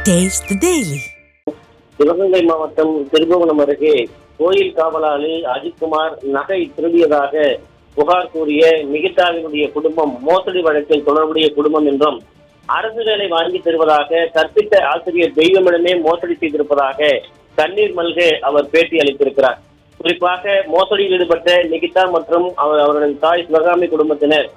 Taste the Daily. Sivaganga மாவட்டம் திருபுவனம் அருகே கோயில் காவலாளி அஜித்குமார் நகை திருடியதாக புகார் கூறிய நிகிதாவினுடைய குடும்பம் மோசடி வழக்கில் தொடர்புடைய குடும்பம் என்றும் அரசு வேலை வாங்கி தருவதாக கற்பித்த ஆசிரியர் தெய்வமிடமே மோசடி செய்திருப்பதாக கண்ணீர் மல்க அவர் பேட்டி அளித்திருக்கிறார். குறிப்பாக மோசடியில் ஈடுபட்ட நிகிதா மற்றும் அவருடைய தாய் சிவகாமி குடும்பத்தினர்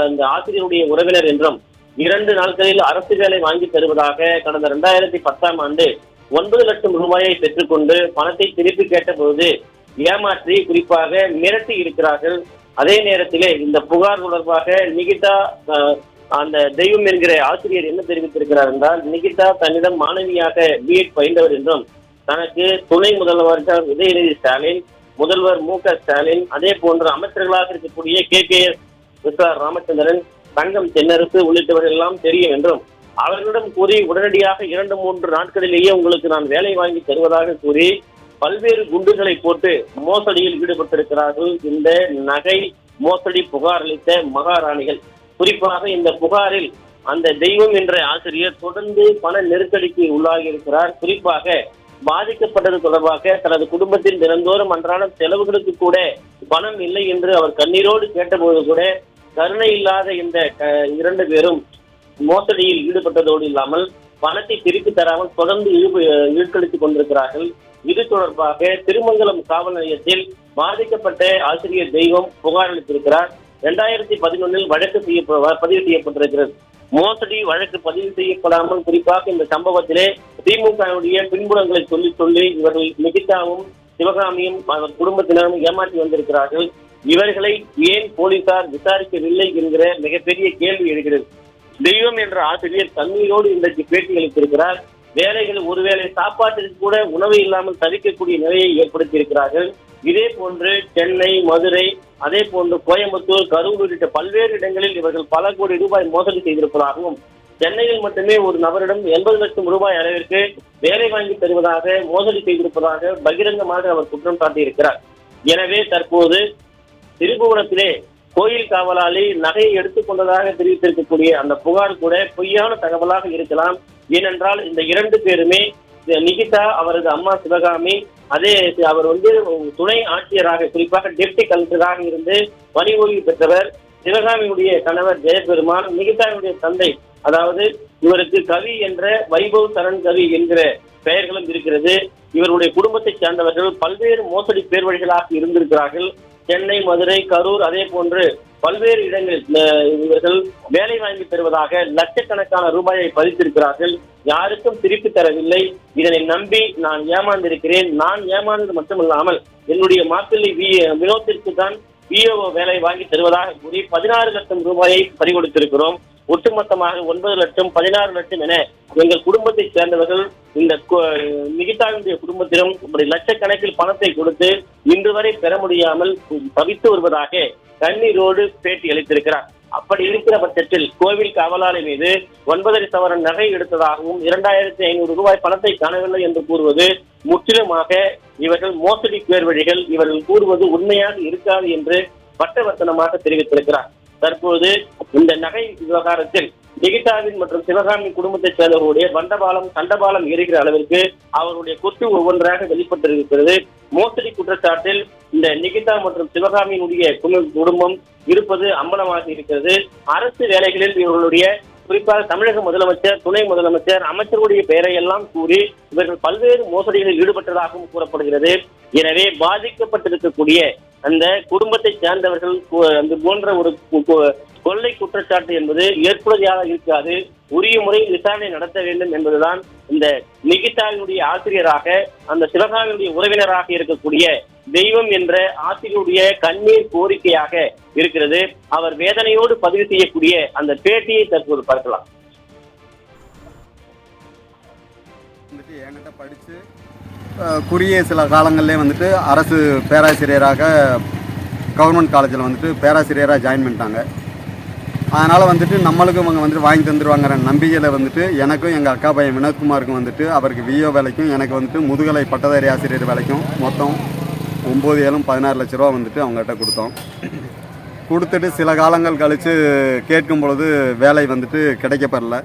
அந்த ஆசிரியருடைய உறவினர் என்றும் 2 நாட்களில் அரசு வேலை வாங்கி தருவதாக கடந்த 2010ஆம் ஆண்டு 9 லட்சம் ரூபாயை பெற்றுக்கொண்டு பணத்தை திருப்பி கேட்டபோது ஏமாற்றி குறிப்பாக மிரட்டி இருக்கிறார்கள். அதே நேரத்திலே இந்த புகார் தொடர்பாக நிகிதா அந்த தெய்வம் என்கிற ஆசிரியர் என்ன தெரிவித்திருக்கிறார் என்றால், நிகிதா தன்னிடம் மாணவியாக பிஎட் பயின்றவர் என்றும் தனக்கு துணை முதல்வர் உதயநிதி ஸ்டாலின், முதல்வர் மு.க.ஸ்டாலின், அதே போன்ற அமைச்சர்களாக இருக்கக்கூடிய KKS ராமச்சந்திரன், தங்கம் தென்னரசு உள்ளிட்டவர்கள் எல்லாம் தெரியும் என்றும் அவர்களிடம் கூறி உடனடியாக 2-3 நாட்களிலேயே உங்களுக்கு நான் வேலை வாங்கி தருவதாக கூறி பல்வேறு குண்டுகளை போட்டு மோசடியில் ஈடுபட்டிருக்கிறார்கள் இந்த நகை மோசடி புகார் அளித்த மகாராணிகள். குறிப்பாக இந்த புகாரில் அந்த தெய்வம் என்ற ஆசிரியர் தொடர்ந்து பண நெருக்கடிக்கு உள்ளாகி இருக்கிறார். குறிப்பாக பாதிக்கப்பட்டது தொடர்பாக தனது குடும்பத்தின் தினந்தோறும் அன்றாட செலவுகளுக்கு கூட பணம் இல்லை என்று அவர் கண்ணீரோடு கேட்டபோது கூட கருணை இல்லாத இந்த 2 பேரும் மோசடியில் ஈடுபட்டதோடு இல்லாமல் பணத்தை திருப்பி தராமல் தொடர்ந்து ஈடுபடுத்திக் கொண்டிருக்கிறார்கள். இது தொடர்பாக திருமங்கலம் காவல் நிலையத்தில் பாதிக்கப்பட்ட ஆசிரியர் தெய்வம் புகார் அளித்திருக்கிறார். 2011 வழக்கு பதிவு செய்யப்பட்டிருக்கிறது. மோசடி வழக்கு பதிவு செய்யப்படாமல் குறிப்பாக இந்த சம்பவத்திலே திமுகவுடைய பின்புலங்களை சொல்லி இவர்கள் நிகிதாவும் சிவகாமியும் அவர் குடும்பத்தினரும் ஏமாற்றி வந்திருக்கிறார்கள். இவர்களை ஏன் போலீசார் விசாரிக்கவில்லை என்கிற மிகப்பெரிய கேள்வி எழுகிறது. தெய்வம் என்ற ஆசிரியர் தண்ணீரோடு இன்றைக்கு பேட்டி அளித்திருக்கிறார். வேலைகள் ஒருவேளை சாப்பாட்டிற்கு கூட உணவு இல்லாமல் தவிக்கக்கூடிய நிலையை ஏற்படுத்தி இருக்கிறார்கள். இதே போன்று சென்னை, மதுரை, அதே போன்று கோயம்புத்தூர், கரூர் உள்ளிட்ட பல்வேறு இடங்களில் இவர்கள் பல கோடி ரூபாய் மோசடி செய்திருப்பதாகவும், சென்னையில் மட்டுமே ஒரு நபரிடம் 80 லட்சம் ரூபாய் அளவிற்கு வேலை வாங்கி தருவதாக மோசடி செய்திருப்பதாக பகிரங்கமாக அவர் குற்றம் சாட்டியிருக்கிறார். எனவே தற்போது திருபுவனத்திலே கோயில் காவலாளி நகையை எடுத்துக்கொண்டதாக தெரிவித்திருக்கக்கூடிய அந்த புகார் கூட பொய்யான தகவலாக இருக்கலாம். ஏனென்றால் இந்த 2 பேருமே நிகிதா, அவரது அம்மா சிவகாமி, அதே அவர் துணை ஆட்சியராக குறிப்பாக டெப்டி கலெக்டராக இருந்து பணி ஓய்வு பெற்றவர். சிவகாமியுடைய கணவர் ஜெயபெருமான், நிகிதாவுடைய தந்தை, அதாவது இவருக்கு கவி என்ற வைபவ் சரண் கவி என்கிற பெயர்களும் இருக்கிறது. இவருடைய குடும்பத்தை சேர்ந்தவர்கள் பல்வேறு மோசடி பேர்வழிகளாக இருந்திருக்கிறார்கள். சென்னை, மதுரை, கரூர், அதே போன்று பல்வேறு இடங்களில் இவர்கள் வேலை வாங்கி தருவதாக லட்சக்கணக்கான ரூபாயை பதித்திருக்கிறார்கள். யாருக்கும் திருப்பி தரவில்லை. இதனை நம்பி நான் ஏமாந்திருக்கிறேன். நான் ஏமாந்தது மட்டுமல்லாமல் என்னுடைய மாப்பிள்ளை வினோத்திற்கு தான் PO வேலை வாங்கி தருவதாக கூறி 16 லட்சம் ரூபாயை பறிகொடுத்திருக்கிறோம். ஒட்டுமொத்தமாக 9 லட்சம், 16 லட்சம் என எங்கள் குடும்பத்தை சேர்ந்தவர்கள் இந்த நிகிதாவினுடைய குடும்பத்திடம் இப்படி லட்சக்கணக்கில் பணத்தை கொடுத்து இன்று வரை பெற முடியாமல் தவித்து வருவதாக கண்ணீரோடு பேட்டி அளித்திருக்கிறார். அப்படி இருக்கிற பட்சத்தில் கோவில் காவலாளி மீது 9.5 சவரன் நகை எடுத்ததாகவும் 2500 ரூபாய் பணத்தை காணவில்லை என்று கூறுவது முற்றிலுமாக இவர்கள் மோசடி பேர்வழிகள். இவர்கள் கூறுவது உண்மையாக இருக்காது என்று பட்டவர்த்தனமாக தெரிவித்திருக்கிறார். தற்போது இந்த நகை விவகாரத்தில் நிகிதாவின் மற்றும் சிவகாமி குடும்பத்தைச் சேர்ந்தவர்களுடைய தண்டபாலம் ஏறுகிற அளவிற்கு அவர்களுடைய கொத்து ஒவ்வொன்றாக வெளிப்பட்டிருக்கிறது. மோசடி குற்றச்சாட்டில் இந்த நிகிதா மற்றும் சிவகாமியினுடைய குடும்பம் இருப்பது அம்பலமாக இருக்கிறது. அரசு வேலைகளில் இவர்களுடைய குறிப்பாக தமிழக முதலமைச்சர், துணை முதலமைச்சர், அமைச்சர்களுடைய பெயரை எல்லாம் கூறி இவர்கள் பல்வேறு மோசடிகளில் ஈடுபட்டதாகவும் கூறப்படுகிறது. எனவே பாதிக்கப்பட்டிருக்கக்கூடிய அந்த குடும்பத்தை சேர்ந்தவர்கள் அந்த போன்ற ஒரு கொள்ளை குற்றச்சாட்டு என்பது ஏற்புடையாக இருக்காது. உரிய முறையில் விசாரணை நடத்த வேண்டும் என்பதுதான் இந்த நிகிதாவினுடைய ஆசிரியராக அந்த சிவகாமியுடைய உறவினராக இருக்கக்கூடிய தெய்வம் என்ற ஆசிரியருடைய கண்ணீர் கோரிக்கையாக இருக்கிறது. அவர் வேதனையோடு பதிவு செய்யக்கூடிய அந்த பேட்டியை தற்போது பார்க்கலாம். என்கிட்ட படித்து குறுகிய சில காலங்கள்லேயே அரசு பேராசிரியராக கவர்மெண்ட் காலேஜில் பேராசிரியராக ஜாயின் பண்ணிட்டாங்க. அதனால் நம்மளுக்கும் அவங்க வாங்கி தந்துடுவாங்கிற நம்பிக்கையில் எனக்கும் எங்கள் அக்கா பையன் வினோத்குமாருக்கும் அவருக்கு VO வேலைக்கும் எனக்கு முதுகலை பட்டதாரி ஆசிரியர் வேலைக்கும் மொத்தம் 9, 7, 16 லட்ச ரூபா அவங்ககிட்ட கொடுத்தோம். கொடுத்துட்டு சில காலங்கள் கழித்து கேட்கும் பொழுது வேலை கிடைக்கப்பெறல.